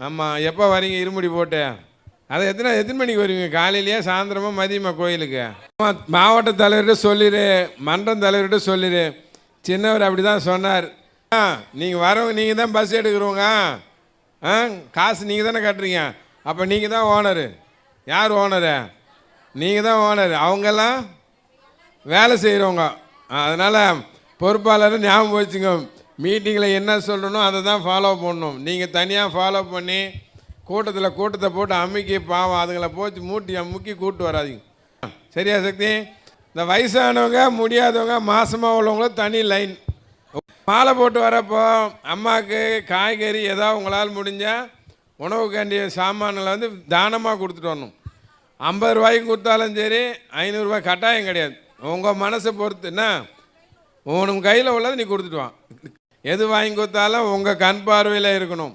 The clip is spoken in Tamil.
ஆமாம், எப்போ வரீங்க இருமுடி போட்டு? அதை எத்தனை மணிக்கு வருவீங்க? காலையிலையா சாயந்தரமா மதியமா கோயிலுக்கு? மாவட்ட தலைவர்கிட்ட சொல்லிடு, மன்றம் தலைவர்கிட்ட சொல்லிடு. சின்னவர் அப்படி தான் சொன்னார். நீங்கள் வரவங்க நீங்கள் தான் பஸ் எடுக்கிறவங்க, காசு நீங்கள் தானே கட்டுறீங்க. அப்போ நீங்கள் தான் ஓனரு. யார் ஓனரு? நீங்கள் தான் ஓனர். அவங்கெல்லாம் வேலை செய்கிறவங்க. அதனால் பொறுப்பாளர் ஞாபகம் வச்சுங்க. மீட்டிங்கில் என்ன சொல்லணும் அதை தான் ஃபாலோ பண்ணணும். நீங்கள் தனியாக ஃபாலோ பண்ணி கூட்டத்தை போட்டு அமுக்கி பாவம் அதுங்களை போச்சு முக்கி கூப்பிட்டு வராதிங்க. சரியா சக்தி? இந்த வயசானவங்க முடியாதவங்க மாசமாக உள்ளவங்களும் தனி லைன். மாலை போட்டு வரப்போ அம்மாவுக்கு காய்கறி ஏதாவது உங்களால் முடிஞ்சால் உணவுக்கு வேண்டிய சாமான்களை வந்து தானமாக கொடுத்துட்டு வரணும். 50 ரூபாய்க்கு கொடுத்தாலும் சரி, 500 ரூபாய் கட்டாயம் கிடையாது. உங்கள் மனசை பொறுத்துன்னா உனக்கு கையில் உள்ளதை நீ கொடுத்துட்டு வா. எது வாங்கி கொடுத்தாலும் உங்கள் கண் பார்வையில் இருக்கணும்.